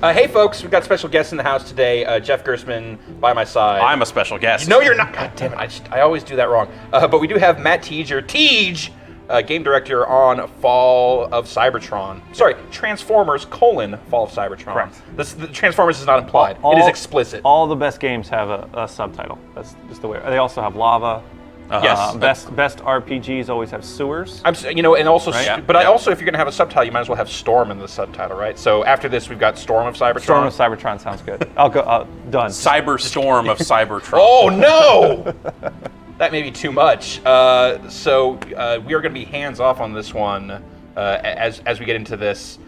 Hey, folks, we've got special guests in the house today. Jeff Gersman by my side. I'm a special guest. No, you're not. God damn it, I always do that wrong. But we do have Matt Teager, game director on Fall of Cybertron. Sorry, Transformers: Fall of Cybertron. Correct. The Transformers is not implied. It is explicit. All the best games have a subtitle. That's just the way. They also have lava. Yes. Best RPGs always have sewers. And also, Right? but I also, if you're going to have a subtitle, you might as well have Storm in the subtitle, right? So after this, we've got Storm of Cybertron. Storm of Cybertron sounds good. I'll go. Done. Cyberstorm of Cybertron. Oh no! That may be too much. So we are going to be hands off on this one as we get into this.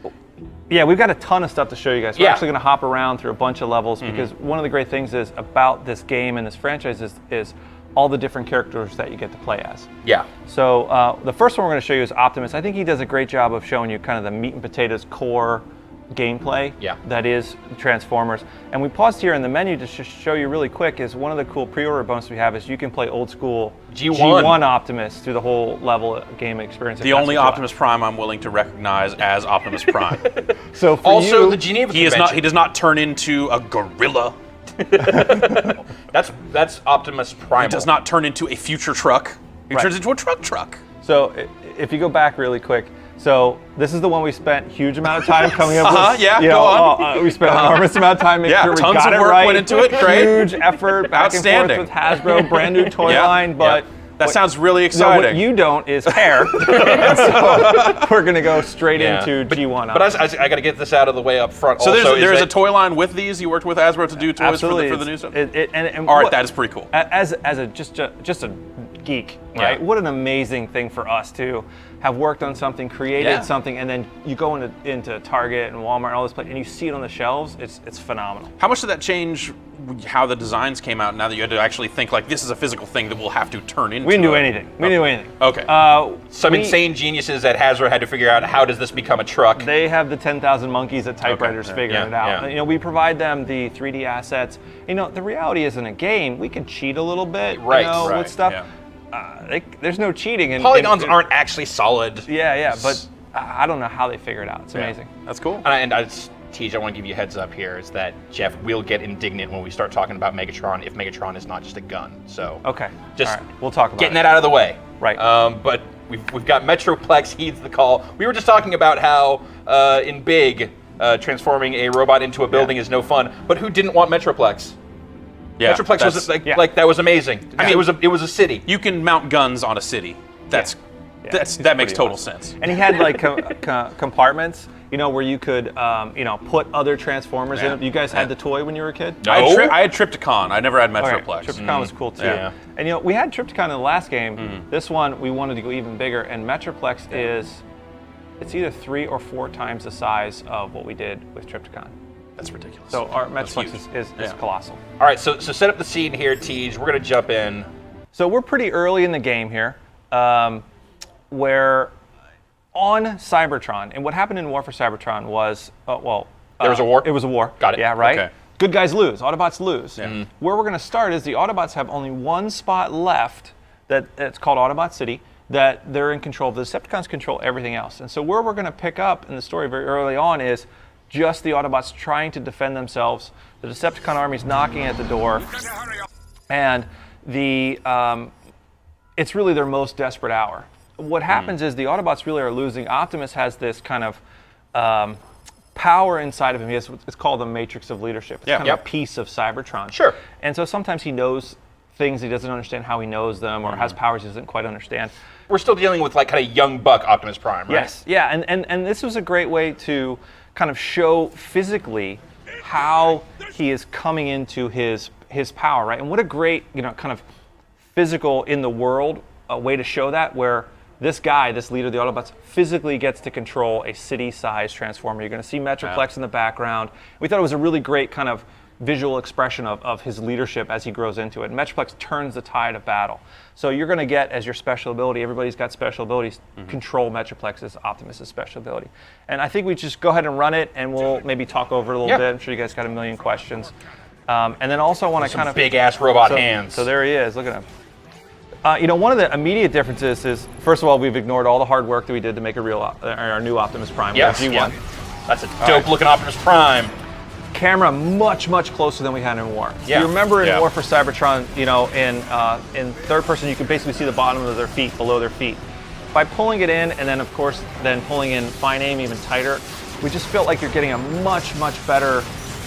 Yeah, we've got a ton of stuff to show you guys. We're Yeah. actually going to hop around through a bunch of levels because one of the great things is about this game and this franchise is all the different characters that you get to play as. Yeah. So the first one we're going to show you is Optimus. I think he does a great job of showing you kind of the meat and potatoes core gameplay that is Transformers. And we paused here in the menu to show you really quick is one of the cool pre-order bonuses we have is you can play old school G1 Optimus through the whole level game experience. The only Optimus Prime I'm willing to recognize as Optimus Prime. So for also you, the Geneva He Convention. does not turn into a gorilla. That's Optimus Primal. He does not turn into a future truck. He Right. turns into a truck. So if you go back really quick, so this is the one we spent huge amount of time coming up with. Go on. We spent an enormous amount of time making sure we tons got of it work right. went into it. Great. Huge effort back and Outstanding. forth with Hasbro, brand new toy line, but. That sounds really No, exciting. what you don't is care. And so we're going to go straight into G1. But I got to get this out of the way up front. So also, there's a toy line with these. You worked with Hasbro to do toys for the new stuff. All right, that is pretty cool. As just a geek, right? What an amazing thing for us to have worked on something, created something, and then you go into Target and Walmart and all this place, and you see it on the shelves. It's phenomenal. How much did that change how the designs came out? Now that you had to actually think like this is a physical thing that we'll have to turn into. We didn't do anything. We didn't do anything. Okay. Some insane geniuses at Hasbro had to figure out how does this become a truck. They have the 10,000 monkeys at typewriters figuring it out. Yeah. We provide them the 3D assets. The reality is in a game we can cheat a little bit, with stuff. Yeah. There's no cheating. Polygons aren't actually solid. Yeah, but I don't know how they figure it out. It's amazing. That's cool. Tej, I want to give you a heads up here, is that Jeff will get indignant when we start talking about Megatron if Megatron is not just a gun. So okay, just all right. We'll talk about getting that out of the way. Right. But we've got Metroplex heeds the call. We were just talking about how in Big, transforming a robot into a building is no fun. But who didn't want Metroplex? Yeah, Metroplex was like that was amazing. I mean, it was a city. You can mount guns on a city. That makes total sense. And he had like compartments, where you could, put other Transformers in it. You guys had the toy when you were a kid? No. I had Trypticon. I never had Metroplex. Okay. Trypticon was cool too. Yeah. And we had Trypticon in the last game. This one we wanted to go even bigger, and Metroplex it's either 3 or 4 times the size of what we did with Trypticon. That's ridiculous. So our Metroplex is colossal. All right, so set up the scene here, Tej. We're gonna jump in. So we're pretty early in the game here, where on Cybertron, and what happened in War for Cybertron was, there was a war? It was a war. Got it. Yeah, right? Okay. Good guys lose. Autobots lose. Yeah. Where we're going to start is the Autobots have only one spot left that's called Autobot City that they're in control of. The Decepticons control everything else. And so where we're going to pick up in the story very early on is just the Autobots trying to defend themselves. The Decepticon army's knocking at the door. And it's really their most desperate hour. What happens is the Autobots really are losing. Optimus has this kind of power inside of him. It's called the matrix of leadership. It's kind of a piece of Cybertron. Sure. And so sometimes he knows things he doesn't understand how he knows them, or has powers he doesn't quite understand. We're still dealing with like kind of young buck Optimus Prime, right? Yes. Yeah. And this was a great way to kind of show physically how he is coming into his power, right? And what a great kind of physical in the world way to show that, where this guy, this leader of the Autobots, physically gets to control a city-sized Transformer. You're going to see Metroplex in the background. We thought it was a really great kind of visual expression of his leadership as he grows into it. And Metroplex turns the tide of battle. So you're going to get, as your special ability, everybody's got special abilities, control Metroplex as Optimus' special ability. And I think we just go ahead and run it, and we'll maybe talk over it a little bit. I'm sure you guys got a million questions. And then also I want to kind of... big-ass robot hands. So there he is. Look at him. One of the immediate differences is, first of all, we've ignored all the hard work that we did to make our new Optimus Prime. Yes, G1. yeah. That's a dope-looking Optimus Prime. camera much closer than we had in War. Yeah. You remember in Yeah. War for Cybertron, in third person, you could basically see the bottom of their feet, below their feet. By pulling it in, and then of course, then pulling in fine aim even tighter, we just felt like you're getting a much better,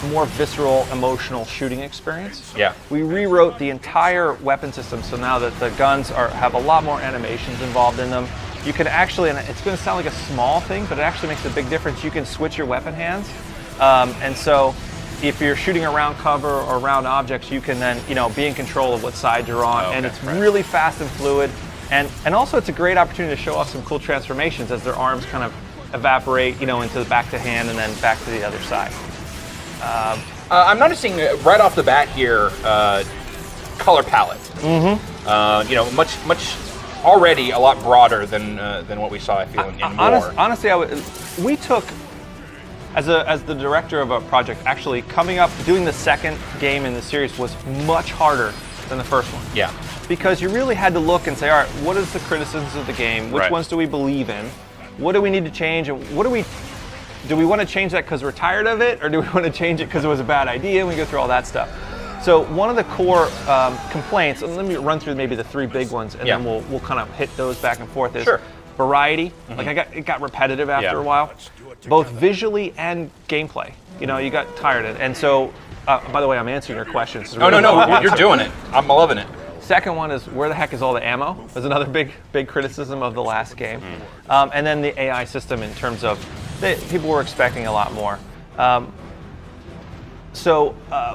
more visceral, emotional shooting experience. Yeah. We rewrote the entire weapon system, so now that the guns have a lot more animations involved in them. You can actually, and it's going to sound like a small thing, but it actually makes a big difference. You can switch your weapon hands, and so if you're shooting around cover or around objects, you can then be in control of what side you're on, and it's really fast and fluid. And also it's a great opportunity to show off some cool transformations as their arms kind of evaporate, into the back to hand and then back to the other side. I'm noticing right off the bat here, color palette. Mm-hmm. Much already a lot broader than what we saw. I feel in War. Honestly, we took as the director of a project. Actually, doing the second game in the series was much harder than the first one. Yeah. Because you really had to look and say, all right, what is the criticisms of the game? Which ones do we believe in? What do we need to change? And do we want to change that because we're tired of it, or do we want to change it because it was a bad idea? And we go through all that stuff. So one of the core complaints, and let me run through maybe the three big ones, and then we'll kind of hit those back and forth. Is variety. Mm-hmm. Like it got repetitive after a while, both visually and gameplay. You got tired of it. And so, by the way, I'm answering your questions. No, you're doing it. I'm loving it. Second one is, where the heck is all the ammo? There's another big criticism of the last game. And then the AI system in terms of, people were expecting a lot more. So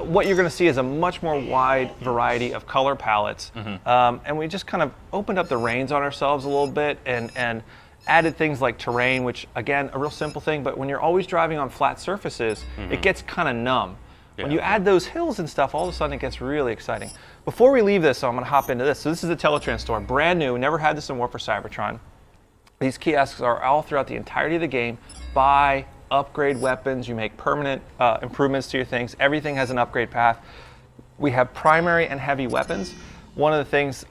what you're going to see is a much more wide variety of color palettes. And we just kind of opened up the reins on ourselves a little bit and added things like terrain, which again, a real simple thing, but when you're always driving on flat surfaces, it gets kind of numb. When you add those hills and stuff, all of a sudden it gets really exciting. Before we leave this, so I'm going to hop into this. So this is the Teletrans store, brand new, never had this in War for Cybertron. These kiosks are all throughout the entirety of the game. Buy, upgrade weapons, you make permanent improvements to your things. Everything has an upgrade path. We have primary and heavy weapons. One of the things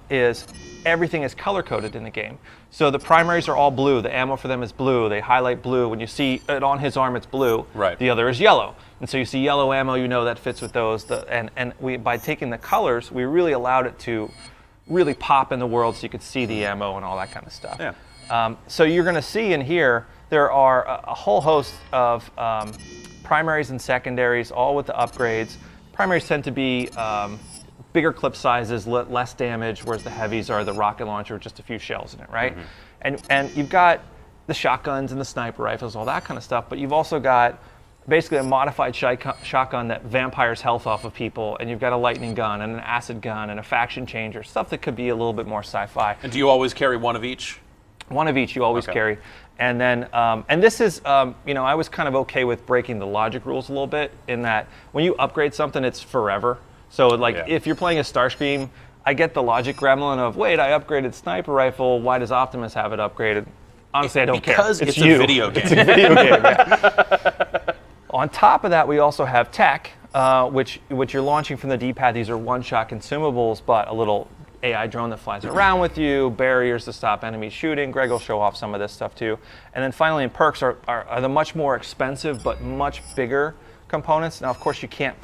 is everything is color-coded in the game. So the primaries are all blue. The ammo for them is blue. They highlight blue. When you see it on his arm, it's blue. Right. The other is yellow. And so you see yellow ammo, that fits with those. And we, by taking the colors, we really allowed it to really pop in the world so you could see the ammo and all that kind of stuff. Yeah. So you're going to see in here, there are a whole host of primaries and secondaries, all with the upgrades. Primaries tend to be bigger clip sizes, less damage, whereas the heavies are the rocket launcher with just a few shells in it, right? And you've got the shotguns and the sniper rifles, all that kind of stuff, but you've also got basically a modified shotgun that vampires health off of people, and you've got a lightning gun and an acid gun and a faction changer, stuff that could be a little bit more sci-fi. And do you always carry one of each? One of each you always carry. And then, and this is, I was kind of okay with breaking the logic rules a little bit in that when you upgrade something, it's forever. So if you're playing a Starscream, I get the logic gremlin of, wait, I upgraded sniper rifle, why does Optimus have it upgraded? Honestly, I don't care. Because it's a video game. It's a video game, yeah. On top of that, we also have tech, which you're launching from the D-pad. These are one-shot consumables, but a little AI drone that flies around with you, barriers to stop enemies shooting. Greg will show off some of this stuff too. And then finally in perks are the much more expensive but much bigger components. Now, of course, you can't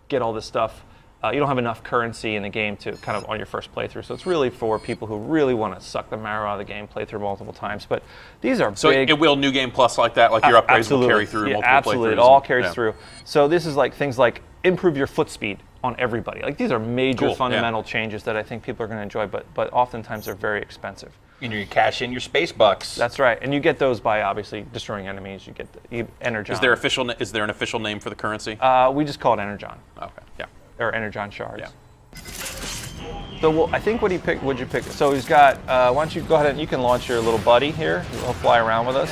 get all this stuff. You don't have enough currency in the game to kind of on your first playthrough. So it's really for people who really want to suck the marrow out of the game, play through multiple times. But these are so big. So it will New Game Plus like that? Like your upgrades will carry through multiple absolutely. playthroughs? It all carries through. So this is like things like improve your foot speed on everybody. Like these are major fundamental changes that I think people are going to enjoy, but oftentimes they're very expensive. And you cash in your space bucks. That's right, and you get those by obviously destroying enemies. You get the Energon. Is there an official name for the currency? We just call it Energon. Okay. Yeah. Or Energon shards. Yeah. So I think would you pick? So he's got. Why don't you go ahead and you can launch your little buddy here. He'll fly around with us.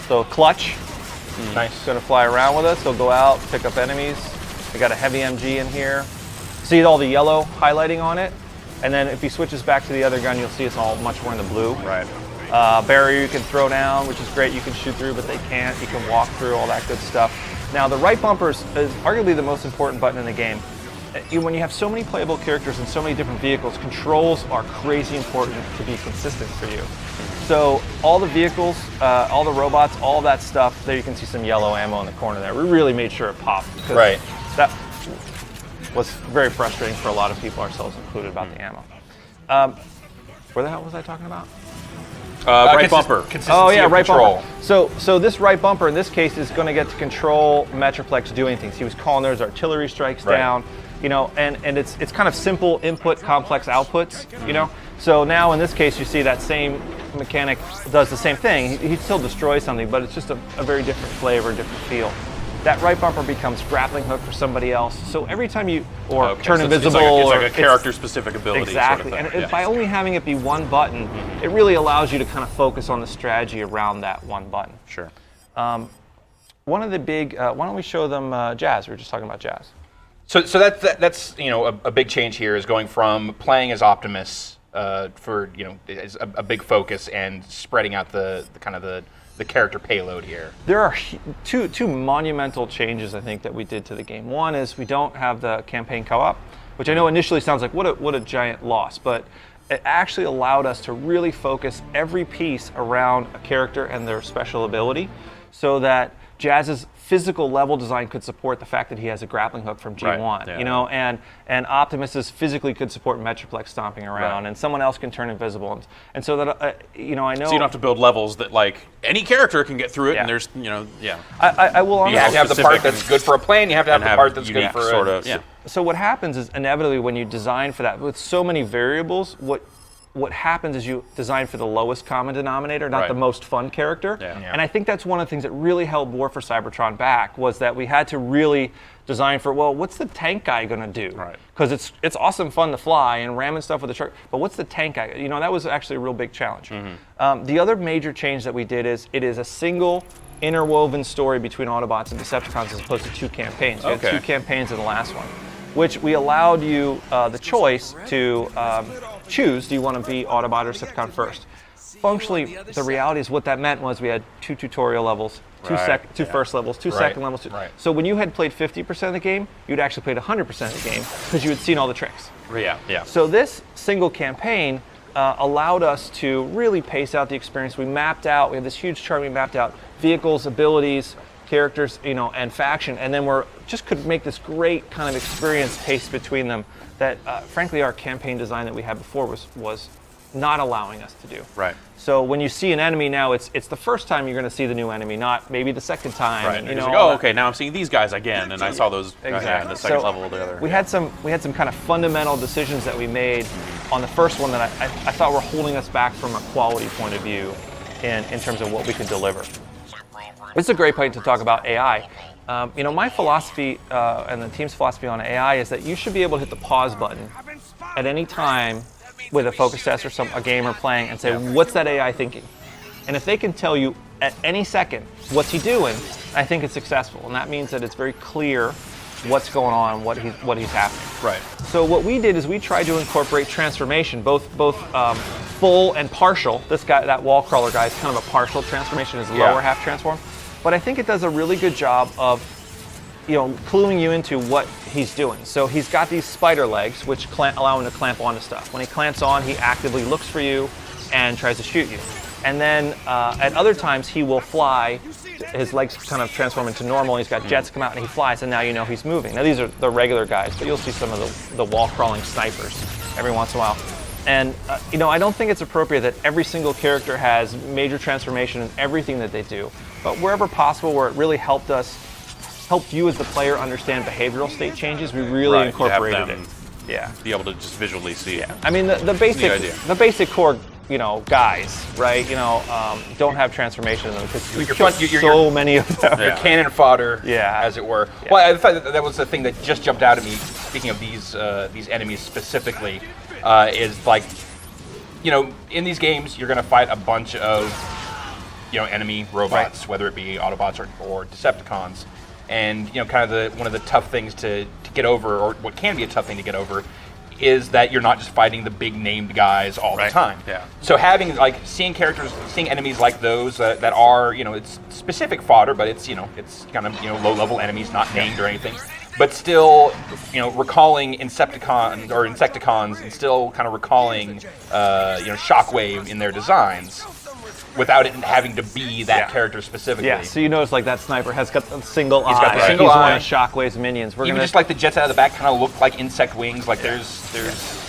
So Clutch. Nice. He's going to fly around with us. He'll go out, pick up enemies. We got a heavy MG in here. See all the yellow highlighting on it? And then if he switches back to the other gun, you'll see it's all much more in the blue. Right. Barrier you can throw down, which is great. You can shoot through, but they can't. You can walk through, all that good stuff. Now, the right bumper is arguably the most important button in the game. When you have so many playable characters and so many different vehicles, controls are crazy important to be consistent for you. So all the vehicles, all the robots, all that stuff, there you can see some yellow ammo in the corner there. We really made sure it popped. Because Right. that was very frustrating for a lot of people, ourselves included, about the ammo. Where the hell was I talking about? Right bumper. Consistency of right control. bumper. So this right bumper in this case is going to get to control Metroplex doing things. He was calling those artillery strikes Right. down, you know, and it's kind of simple input, complex outputs, you know. So now in this case, you see that same mechanic does the same thing. He still destroys something, but it's just a very different flavor, different feel. That right bumper becomes grappling hook for somebody else. So every time you turn so invisible, it's like or a character-specific ability. exactly, Sort of thing. and by only having it be one button, it really allows you to kind of focus on the strategy around that one button. Sure. One of the big, why don't we show them Jazz? We were just talking about Jazz. So that's you know a big change here is going from playing as Optimus for you know as a big focus and spreading out the kind of the character payload here. There are two monumental changes I think that we did to the game. One is we don't have the campaign co-op, which I know initially sounds like what a giant loss, but it actually allowed us to really focus every piece around a character and their special ability, so that Jazz's physical level design could support the fact that he has a grappling hook from G1, Right, yeah. you know, and Optimus's physically could support Metroplex stomping around, Right. and someone else can turn invisible, and so that you know, I know. So you don't have to build levels that like any character can get through it, Yeah. and there's yeah. I will honestly. You have to have the part specific that's good for a plane. You have to have and the part that's good unique for sort a, of yeah. So what happens is inevitably when you design for that, with so many variables, what happens is you design for the lowest common denominator, not Right. the most fun character. Yeah. Yeah. And I think that's one of the things that really held War for Cybertron back, was that we had to really design for, well, what's the tank guy going to do? Right. Because it's awesome fun to fly and ramming stuff with the truck, but what's the tank guy? You know, that was actually a real big challenge. The other major change that we did is it is a single interwoven story between Autobots and Decepticons as opposed to two campaigns. We had Okay. two campaigns in the last one, which we allowed you the choice to choose, do you want to be Autobot or Decepticon first? Functionally, the reality is what that meant was we had two tutorial levels, two first levels, two Right. second levels. Right. So when you had played 50% of the game, you'd actually played 100% of the game because you had seen all the tricks. Yeah. So this single campaign allowed us to really pace out the experience. We had this huge chart, we mapped out vehicles, abilities, characters, you know, and faction, and then could make this great kind of experience pace between them that, frankly, our campaign design that we had before was not allowing us to do. Right. So when you see an enemy now, it's the first time you're going to see the new enemy, not maybe the second time. Right. And, And you it's know, like, oh, okay, now I'm seeing these guys again, and I saw those in the second So level or the other. We had some kind of fundamental decisions that we made on the first one that I thought were holding us back from a quality point of view in terms of what we could deliver. This is a great point to talk about AI. You know, my philosophy and the team's philosophy on AI is that you should be able to hit the pause button at any time with a focus test or a gamer playing and say, what's that AI thinking? And if they can tell you at any second, what's he doing, I think it's successful. And that means that it's very clear what's going on, what he's happening. Right. So what we did is we tried to incorporate transformation, both full and partial. This guy, that wall crawler guy, is kind of a partial transformation, his lower half transform. But I think it does a really good job of, you know, cluing you into what he's doing. So he's got these spider legs, which allow him to clamp onto stuff. When he clamps on, he actively looks for you and tries to shoot you. And then at other times, he will fly. His legs kind of transform into normal. He's got jets come out and he flies, and now you know he's moving. Now these are the regular guys, but you'll see some of the wall crawling snipers every once in a while. And you know, I don't think it's appropriate that every single character has major transformation in everything that they do. But wherever possible, where it really helped you as the player understand behavioral state changes, we really Right, incorporated to have it. them Yeah. be able to just visually see. Yeah. I mean, the idea. basic core, you know, guys, right? You know, don't have transformation in them because You're so many of them. Your cannon fodder, Yeah. as it were. Yeah. Well, I thought that was the thing that just jumped out at me. Speaking of these enemies specifically, is like, you know, in these games you're going to fight a bunch of, you know, enemy robots, Right. whether it be Autobots or Decepticons, and you know, kind of one of the tough things to get over, or what can be a tough thing to get over, is that you're not just fighting the big named guys all the time. Yeah. So having seeing enemies like those that are, you know, it's specific fodder, but it's, you know, it's kind of, you know, low level enemies, not named or anything, but still, you know, recalling Insecticons and still kind of recalling, you know, Shockwave in their designs. without it having to be that Yeah. character specifically. Yeah, so you notice like that sniper has got a single eye. got the single He's eye. one of Shockwave's minions. Even just like the jets out of the back kind of look like insect wings. Like there's.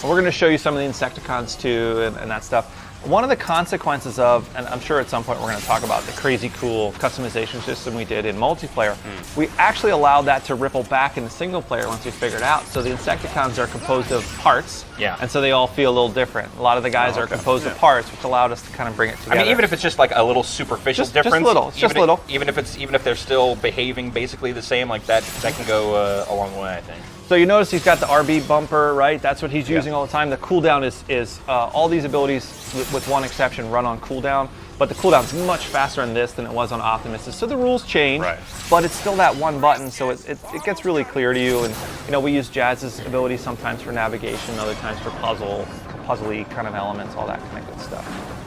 we're going to show you some of the Insecticons too and that stuff. One of the consequences of, and I'm sure at some point we're going to talk about the crazy cool customization system we did in multiplayer, we actually allowed that to ripple back into single player once we figured it out. So the Insecticons are composed of parts, and so they all feel a little different. A lot of the guys are composed of parts, which allowed us to kind of bring it together. I mean, even if it's just like a little superficial difference, just little, it's just little. Even if they're still behaving basically the same, like that can go a long way, I think. So you notice he's got the RB bumper, right? That's what he's using all the time. The cooldown is all these abilities, with one exception, run on cooldown. But the cooldown's much faster on this than it was on Optimus's. So the rules change, but it's still that one button, so it gets really clear to you. And we use Jazz's ability sometimes for navigation, other times for puzzly kind of elements, all that kind of good stuff.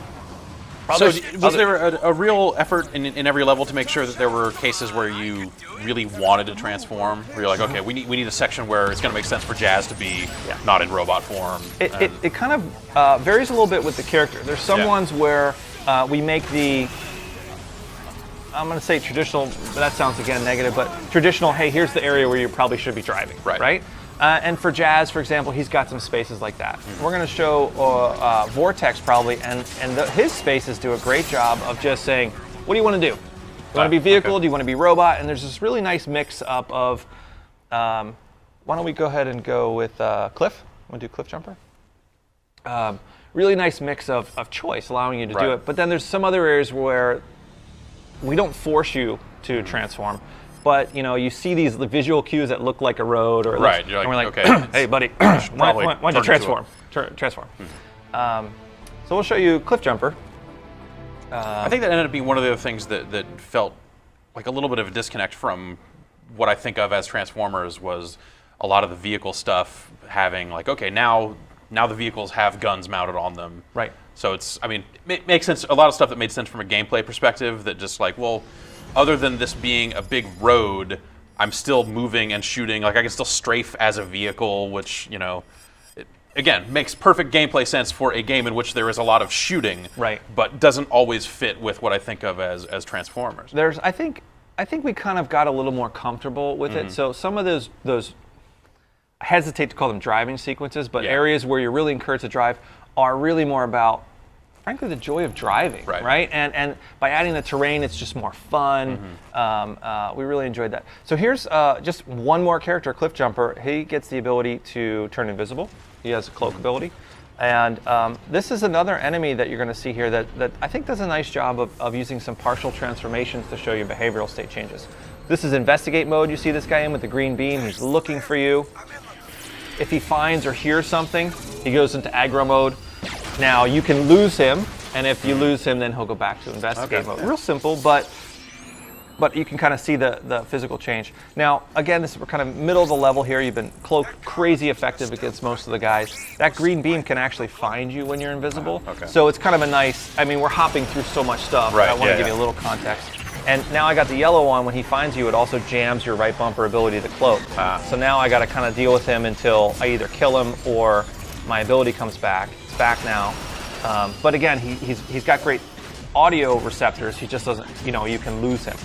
So was there a real effort in every level to make sure that there were cases where you really wanted to transform? Where you're like, okay, we need a section where it's going to make sense for Jazz to be not in robot form. It kind of varies a little bit with the character. There's some ones where we make the, I'm going to say traditional, but that sounds again negative, but traditional, hey, here's the area where you probably should be driving, right? And for Jazz, for example, he's got some spaces like that. We're going to show Vortex probably, and his spaces do a great job of just saying, what do you want to do? Do you want to be vehicle? Do you want to be robot? And there's this really nice mix up of, why don't we go ahead and go with Cliff? Want to do Cliff Jumper? Really nice mix of choice, allowing you to do it. But then there's some other areas where we don't force you to transform. But you see these visual cues that look like a road, or you're like, and we're like, okay, hey buddy, why don't you transform? Transform. So we'll show you Cliff Jumper. I think that ended up being one of the other things that felt like a little bit of a disconnect from what I think of as Transformers was a lot of the vehicle stuff having like, okay, now the vehicles have guns mounted on them. Right. So it makes sense. A lot of stuff that made sense from a gameplay perspective that just like, well, other than this being a big road, I'm still moving and shooting. Like I can still strafe as a vehicle, which, again, makes perfect gameplay sense for a game in which there is a lot of shooting, but doesn't always fit with what I think of as Transformers. I think we kind of got a little more comfortable with it. So some of those, I hesitate to call them driving sequences, but areas where you're really encouraged to drive are really more about, frankly, the joy of driving, right? And by adding the terrain, it's just more fun. We really enjoyed that. So here's just one more character, Cliff Jumper. He gets the ability to turn invisible. He has a cloak ability. And this is another enemy that you're going to see here that I think does a nice job of using some partial transformations to show you behavioral state changes. This is investigate mode. You see this guy in with the green beam. He's looking for you. If he finds or hears something, he goes into aggro mode. Now, you can lose him, and if you lose him, then he'll go back to investigate mode. Real simple, but you can kind of see the physical change. Now, again, we're kind of middle of the level here. You've been crazy effective against most of the guys. That green beam can actually find you when you're invisible. So it's kind of a nice, we're hopping through so much stuff. I want to give you a little context. And now I got the yellow one. When he finds you, it also jams your right bumper ability to cloak. So now I got to kind of deal with him until I either kill him or my ability comes back. It's back now. But again, he's got great audio receptors. He just doesn't, you can lose him.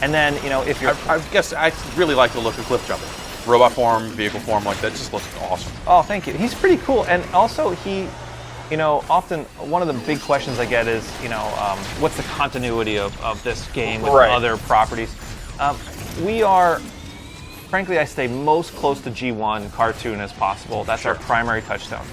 And then, if you're... I guess I really like the look of Cliff Jumper. Robot form, vehicle form, like that just looks awesome. Oh, thank you. He's pretty cool. And also often one of the big questions I get is, what's the continuity of this game with other properties? We are, frankly, I stay most close to G1 cartoon as possible. That's our primary touchstone.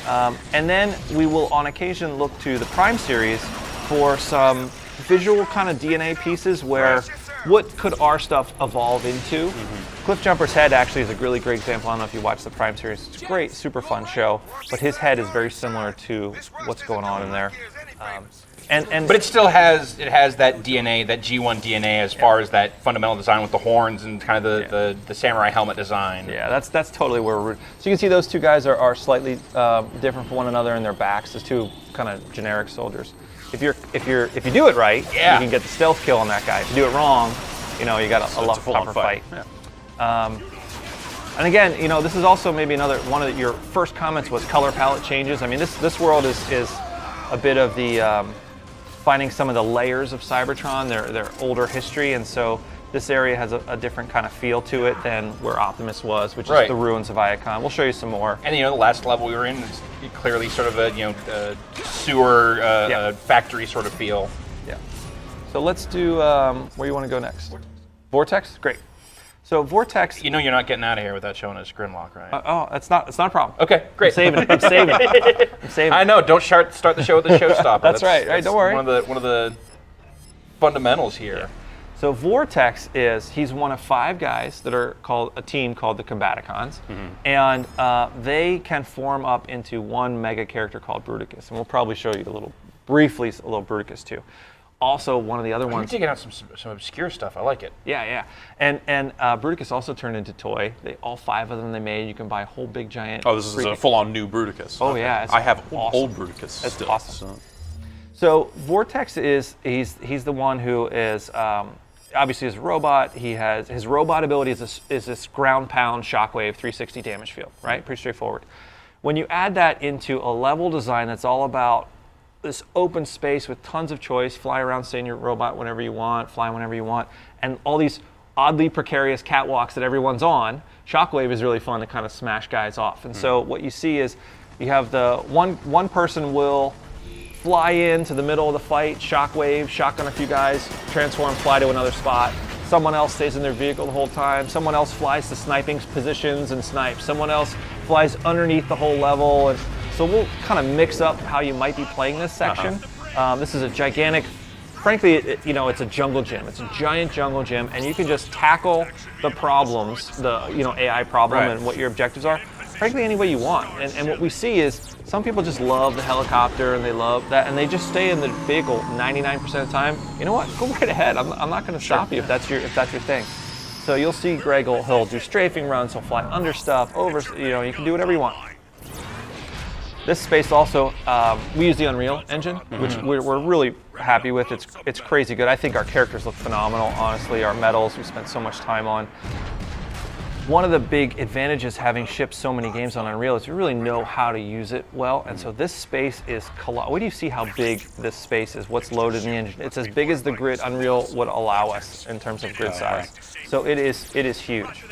And then we will, on occasion, look to the Prime series for some visual kind of DNA pieces where what could our stuff evolve into? Cliff Jumper's head actually is a really great example. I don't know if you watched the Prime series. It's a great, super fun show, but his head is very similar to what's going on in there. But it still has that DNA, that G1 DNA, as far as that fundamental design with the horns and kind of the samurai helmet design. Yeah, that's totally where we're. So you can see those two guys are slightly different from one another in their backs. There's two kind of generic soldiers. If you do it right, you can get the stealth kill on that guy. If you do it wrong, you got a lot tougher fight. And again, this is also maybe one of your first comments was color palette changes. This world is a bit of the finding some of the layers of Cybertron, their older history, and so this area has a different kind of feel to it than where Optimus was, which is the ruins of Iacon. We'll show you some more. And the last level we were in is clearly sort of a sewer factory sort of feel. Yeah. So let's do where you want to go next. Vortex? Great. So Vortex. You're not getting out of here without showing us Grimlock, right? It's not a problem. Okay, great. I'm saving it. I know. Don't start the show with the showstopper. That's right. Don't worry. One of the fundamentals here. Yeah. So Vortex he's one of 5 guys that are called a team called the Combaticons, and they can form up into one mega character called Bruticus, and we'll probably show you a little Bruticus too. Also, one of the other ones. You're taking out some obscure stuff. I like it. Yeah. And Bruticus also turned into toy. All 5 of them they made. You can buy a whole big giant. Oh, this is a full-on new Bruticus. Oh yeah, I have awesome. old Bruticus. It's still, awesome. So Vortex he's the one who is. Obviously, he's a robot. His robot ability is this ground pound shockwave 360 damage field, right? Pretty straightforward. When you add that into a level design that's all about this open space with tons of choice, fly around, stay in your robot whenever you want, fly whenever you want, and all these oddly precarious catwalks that everyone's on, Shockwave is really fun to kind of smash guys off. And so what you see is you have the one person will fly into the middle of the fight, Shockwave, shotgun a few guys, transform, fly to another spot. Someone else stays in their vehicle the whole time. Someone else flies to sniping positions and snipes. Someone else flies underneath the whole level. And so we'll kind of mix up how you might be playing this section. This is a gigantic, frankly, it's a jungle gym. It's a giant jungle gym, and you can just tackle the problems, the AI problem and what your objectives are, frankly, any way you want. And what we see is some people just love the helicopter and they love that, and they just stay in the vehicle 99% of the time. You know what? Go right ahead. I'm not going to stop you if that's your thing. So you'll see Greg he'll do strafing runs. He'll fly under stuff, over. You can do whatever you want. This space also, we use the Unreal Engine, which we're really happy with. It's crazy good. I think our characters look phenomenal. Honestly, our medals we spent so much time on. One of the big advantages having shipped so many games on Unreal is you really know how to use it well. And so this space is colossal. What do you see how big this space is? What's loaded in the engine? It's as big as the grid Unreal would allow us in terms of grid size. So it is huge.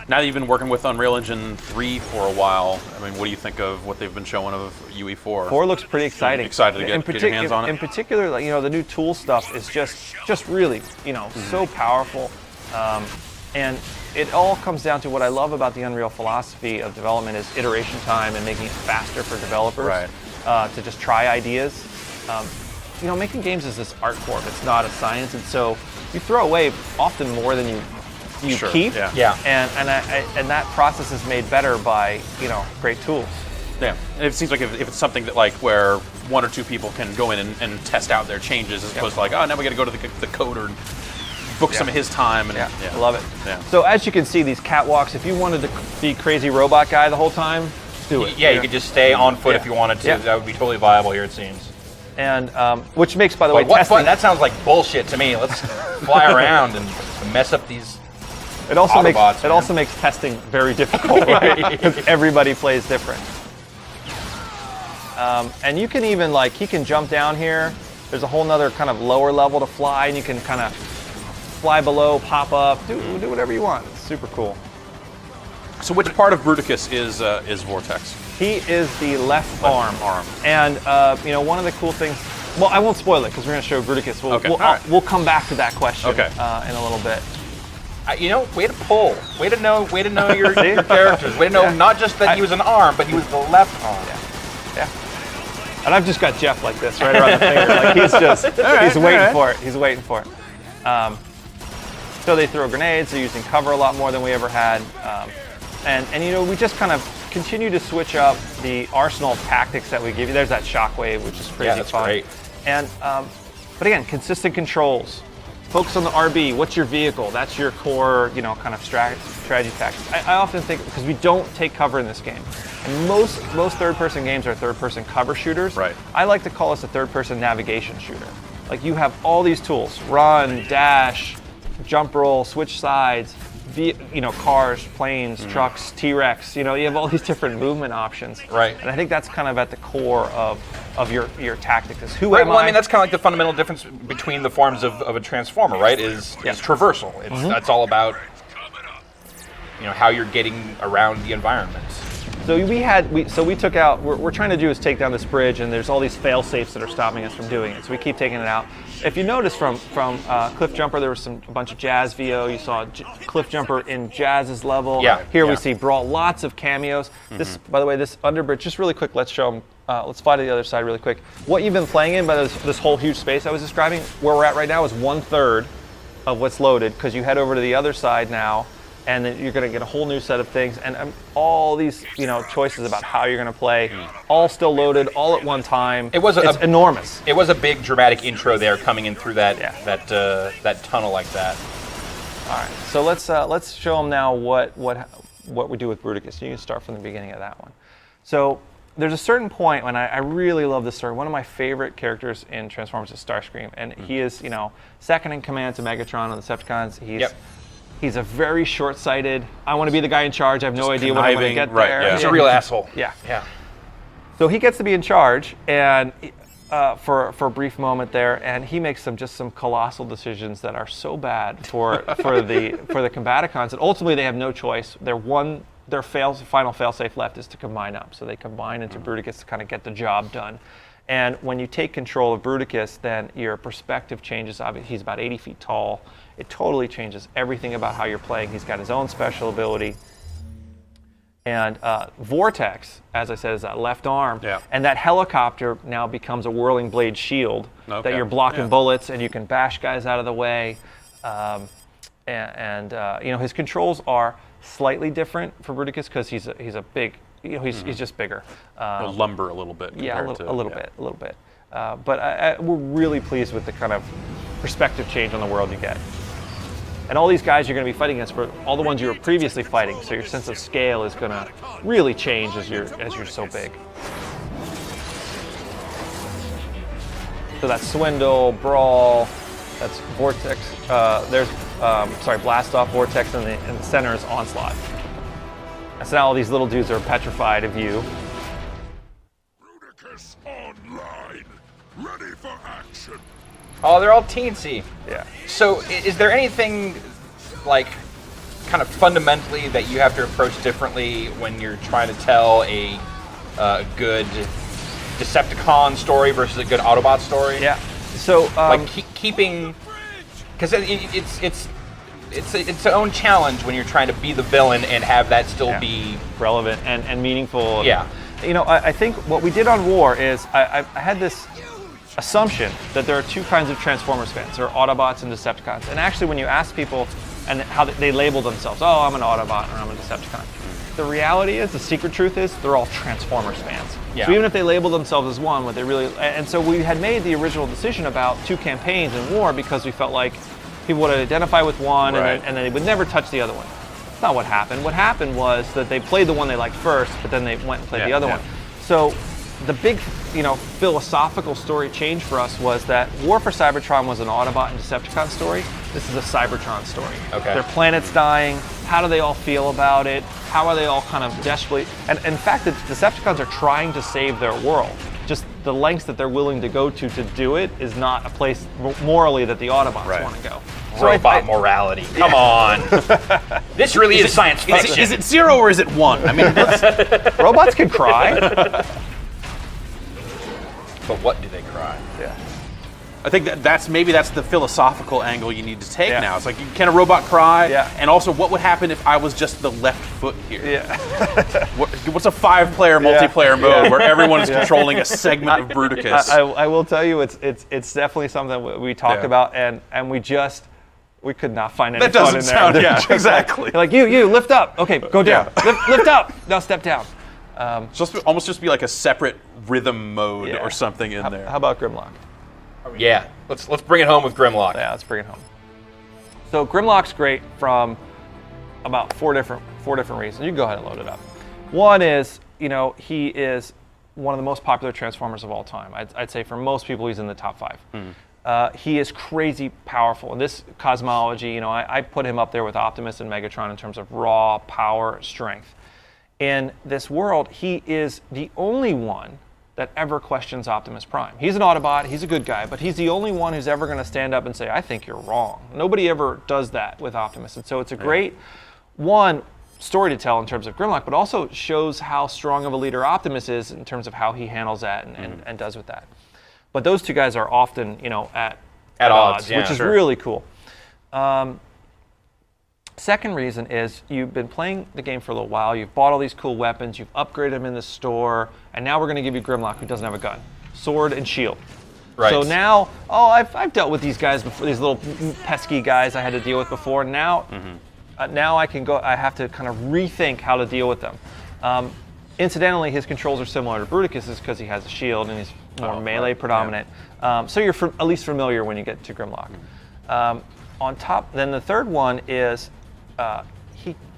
Now that you've been working with Unreal Engine 3 for a while, I mean, what do you think of what they've been showing of UE4? 4 looks pretty exciting. Excited to get your hands on it? In particular, the new tool stuff is just really, so powerful. And it all comes down to what I love about the Unreal philosophy of development is iteration time and making it faster for developers to just try ideas. Making games is this art form. It's not a science, and so you throw away often more than you keep. Yeah. And that process is made better by great tools. Yeah, and it seems like if it's something that where 1 or 2 people can go in and test out their changes as opposed to now we got to go to the coder and book some of his time. And, I love it. Yeah. So as you can see, these catwalks, if you wanted to be crazy robot guy the whole time, do it. Yeah, you could just stay on foot if you wanted to. Yeah. That would be totally viable here, it seems. And which makes, by the way, what testing. fun. That sounds like bullshit to me. Let's fly around and mess up these It also Autobots, makes testing very difficult, right? Because everybody plays different. And you can even he can jump down here. There's a whole nother kind of lower level to fly, and you can kind of fly below, pop up, do whatever you want. It's super cool. So which part of Bruticus is Vortex? He is the left arm. And one of the cool things. Well, I won't spoil it because we're going to show Bruticus. We'll come back to that question in a little bit. Way to pull. Way to know your characters. Way to know not just that he was an arm, but he was the left arm. Yeah. And I've just got Jeff like this right around the finger. He's waiting for it. He's waiting for it. So they throw grenades. They're using cover a lot more than we ever had. And we just kind of continue to switch up the arsenal of tactics that we give you. There's that shockwave, which is crazy that's fun. Great. And but again, consistent controls. Focus on the RB. What's your vehicle? That's your core, kind of strategy tactics. I often think because we don't take cover in this game, and most third-person games are third-person cover shooters. Right. I like to call us a third-person navigation shooter. You have all these tools: run, dash, jump roll, switch sides. Cars, planes, trucks, T-Rex. You have all these different movement options. Right. And I think that's kind of at the core of of your tactics. Is who Right, am well, I? I mean, that's kind of like the fundamental difference between the forms of a transformer, right? Is traversal. That's all about how you're getting around the environment. So we took out. We're trying to do is take down this bridge, and there's all these fail safes that are stopping us from doing it. So we keep taking it out. If you notice from Cliff Jumper, there was a bunch of Jazz VO. You saw Cliff Jumper in Jazz's level. Yeah. Here we see Brawl, lots of cameos. This, by the way, this underbridge. Just really quick, let's show them. Let's fly to the other side really quick. What you've been playing in, by this whole huge space I was describing, where we're at right now is 1/3 of what's loaded, because you head over to the other side now. And then you're going to get a whole new set of things, and all these, choices about how you're going to play, all still loaded, all at one time. It's enormous. It was a big dramatic intro there, coming in through that tunnel like that. All right, so let's show them now what we do with Bruticus. You can start from the beginning of that one. So there's a certain point when I really love this story. One of my favorite characters in Transformers is Starscream, and he is second in command to Megatron and the Decepticons. He's a very short-sighted, I want to be the guy in charge, I have no idea when I'm going to get there. Yeah. He's a real asshole. Yeah. So he gets to be in charge, and for a brief moment there, and he makes some colossal decisions that are so bad for the Combaticons, and ultimately they have no choice. Their final fail-safe left is to combine up. So they combine into Bruticus to kind of get the job done. And when you take control of Bruticus, then your perspective changes. Obviously, he's about 80 feet tall. It totally changes everything about how you're playing. He's got his own special ability. And Vortex, as I said, is that left arm. Yeah. And that helicopter now becomes a whirling blade shield that you're blocking bullets, and you can bash guys out of the way. His controls are slightly different for Bruticus because he's a big. He's just bigger. He'll lumber a little bit. Yeah, a little bit. But we're really pleased with the kind of perspective change on the world you get. And all these guys you're going to be fighting against were all the ones you were previously fighting, so your sense of scale is going to really change as you're so big. So that's Swindle, Brawl, that's Vortex. There's Blast Off, Vortex, and the center is Onslaught. And so now all these little dudes are petrified of you. Bruticus online, ready for action. Oh, they're all teensy. Yeah. So is there anything, like, kind of fundamentally that you have to approach differently when you're trying to tell a good Decepticon story versus a good Autobot story? Yeah. So keeping, because it's its own challenge when you're trying to be the villain and have that still be relevant and meaningful. Yeah. I think what we did on War is I had this assumption that there are two kinds of Transformers fans. There are Autobots and Decepticons. And actually, when you ask people and how they label themselves, oh, I'm an Autobot or I'm a Decepticon. The reality is, the secret truth is, they're all Transformers fans. Yeah. So even if they label themselves as one, what they really, and so we had made the original decision about two campaigns in War because we felt like people would identify with one and then they would never touch the other one. That's not what happened. What happened was that they played the one they liked first, but then they went and played the other one. So the big, philosophical story change for us was that War for Cybertron was an Autobot and Decepticon story. This is a Cybertron story. Okay. Their planet's dying. How do they all feel about it? How are they all kind of desperately? And in fact, the Decepticons are trying to save their world. Just the lengths that they're willing to go to do it is not a place morally that the Autobots want to go. So Robot morality. Come on. This really is science fiction. Is it 0 or is it 1? I mean, robots can cry. But what do they cry? Yeah. I think that's the philosophical angle you need to take now. It's like, can a robot cry? Yeah. And also, what would happen if I was just the left foot here? Yeah. What's a 5-player multiplayer mode where everyone is controlling a segment of Bruticus? I will tell you, it's definitely something we talked about, and we could not find any fun in there. Yeah, exactly. Like, you lift up. Okay, go down. Lift up. Now step down. Almost just be like a separate rhythm mode or something in there. How about Grimlock? Yeah, let's bring it home with Grimlock. Yeah, let's bring it home. So Grimlock's great from about four different reasons. You can go ahead and load it up. One is, he is one of the most popular Transformers of all time. I'd say for most people, he's in the top 5. He is crazy powerful. In this cosmology, I put him up there with Optimus and Megatron in terms of raw power, strength. In this world, he is the only one that ever questions Optimus Prime. He's an Autobot, he's a good guy, but he's the only one who's ever going to stand up and say, I think you're wrong. Nobody ever does that with Optimus. And so it's a great, one, story to tell in terms of Grimlock, but also shows how strong of a leader Optimus is in terms of how he handles that and does with that. But those two guys are often, at odds, yeah, which is sure. really cool. Second reason is you've been playing the game for a little while, you've bought all these cool weapons, you've upgraded them in the store, and now we're going to give you Grimlock, who doesn't have a gun. Sword and shield. Right. So now, I've dealt with these guys before, these little pesky guys I had to deal with before. Now, now I can go. I have to kind of rethink how to deal with them. Incidentally, his controls are similar to Bruticus's because he has a shield and he's more melee predominant. So you're at least familiar when you get to Grimlock. On top, then the third one is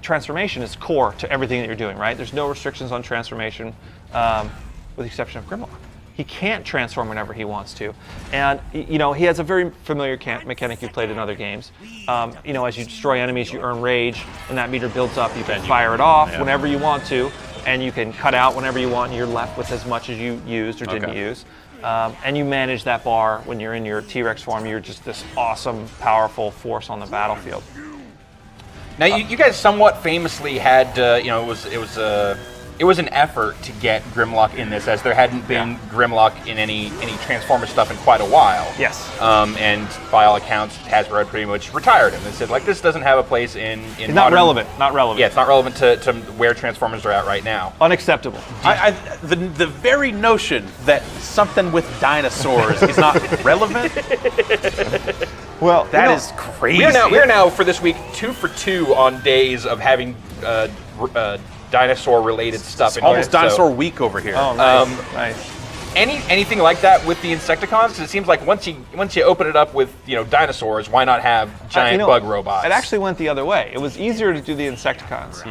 transformation is core to everything that you're doing. Right? There's no restrictions on transformation, with the exception of Grimlock. He can't transform whenever he wants to. And, he has a very familiar mechanic you've played in other games. As you destroy enemies, you earn rage, and that meter builds up. You can fire it off whenever you want to, and you can cut out whenever you want, and you're left with as much as you used or didn't use. And you manage that bar when you're in your T-Rex form. You're just this awesome, powerful force on the battlefield. Now, you guys somewhat famously had, it was an effort to get Grimlock in this, as there hadn't been Grimlock in any Transformers stuff in quite a while. Yes. And by all accounts, Hasbro had pretty much retired him. They said, this doesn't have a place in It's not relevant. Not relevant. Yeah, it's not relevant to where Transformers are at right now. Unacceptable. The very notion that something with dinosaurs is not relevant, Well, that is crazy. We are now for this week 2 for 2 on days of having dinosaur-related stuff. It's almost so, dinosaur week over here. Oh, nice. Nice. Anything like that with the Insecticons? Because it seems like once you open it up with dinosaurs, why not have giant bug robots? It actually went the other way. It was easier to do the Insecticons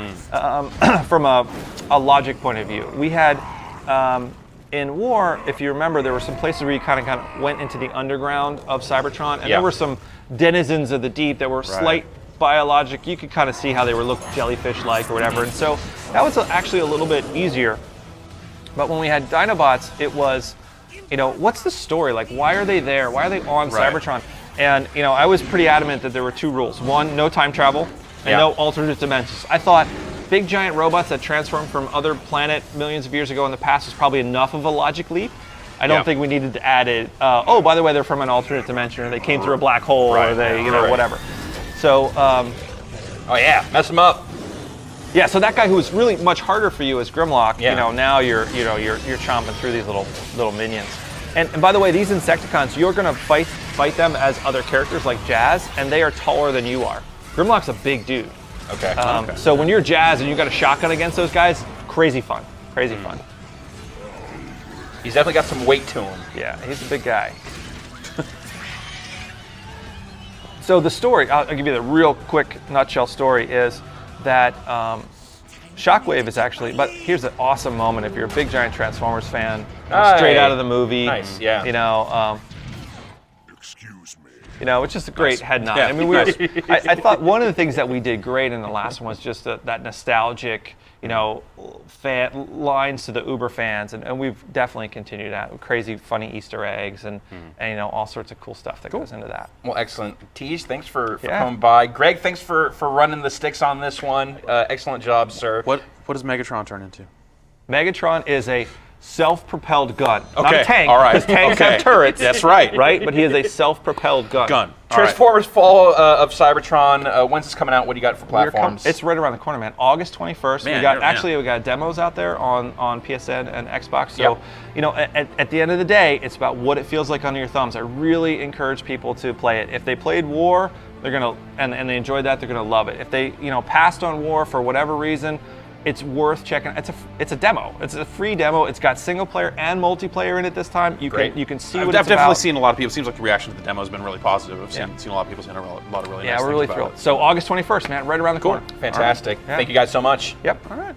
from a logic point of view. We had in War, if you remember, there were some places where you kind of went into the underground of Cybertron, and there were some denizens of the deep that were slight biologic. You could kind of see how they were look jellyfish-like or whatever, and so that was actually a little bit easier. But when we had Dinobots, it was, what's the story? Like, why are they there? Why are they on Cybertron? And, I was pretty adamant that there were 2 rules. One, no time travel, and no alternate dimensions. I thought big giant robots that transformed from other planet millions of years ago in the past was probably enough of a logic leap. I don't think we needed to add it. By the way, they're from an alternate dimension, or they came through a black hole, or they, whatever. So, mess them up. Yeah, so that guy who was really much harder for you as Grimlock, now you're chomping through these little minions. And by the way, these Insecticons, you're gonna fight them as other characters like Jazz, and they are taller than you are. Grimlock's a big dude. Okay. So when you're Jazz and you got a shotgun against those guys, crazy fun. Crazy fun. He's definitely got some weight to him. Yeah, he's a big guy. So the story, I'll give you the real quick nutshell story, is that Shockwave is actually, but here's an awesome moment if you're a big giant Transformers fan, straight out of the movie. Nice, yeah. Excuse me. It's just a great head nod. Yeah, I mean, I thought one of the things that we did great in the last one was just that nostalgic, fan lines to the Uber fans, and we've definitely continued that with crazy, funny Easter eggs and all sorts of cool stuff that goes into that. Well, excellent. Tease, thanks for coming by. Greg, thanks for running the sticks on this one. Excellent job, sir. What does Megatron turn into? Megatron is a self-propelled gun. Okay, Not a tank, all right. because tanks have turrets. That's right. Right? But he is a self-propelled gun. Transformers Fall of Cybertron. When's this coming out? What do you got for platforms? It's right around the corner, man. August 21st. Man, we got demos out there on PSN and Xbox. So, at the end of the day, it's about what it feels like under your thumbs. I really encourage people to play it. If they played War, they're gonna and they enjoyed that, they're gonna love it. If they passed on War for whatever reason, it's worth checking. It's a demo. It's a free demo. It's got single player and multiplayer in it this time. You can see what it's about. I've definitely seen a lot of people. It seems like the reaction to the demo has been really positive. I've seen a lot of people saying a lot of really nice things we're really about thrilled. it. So August 21st, man, right around the corner. Fantastic. Yeah. Thank you guys so much. Yep. All right.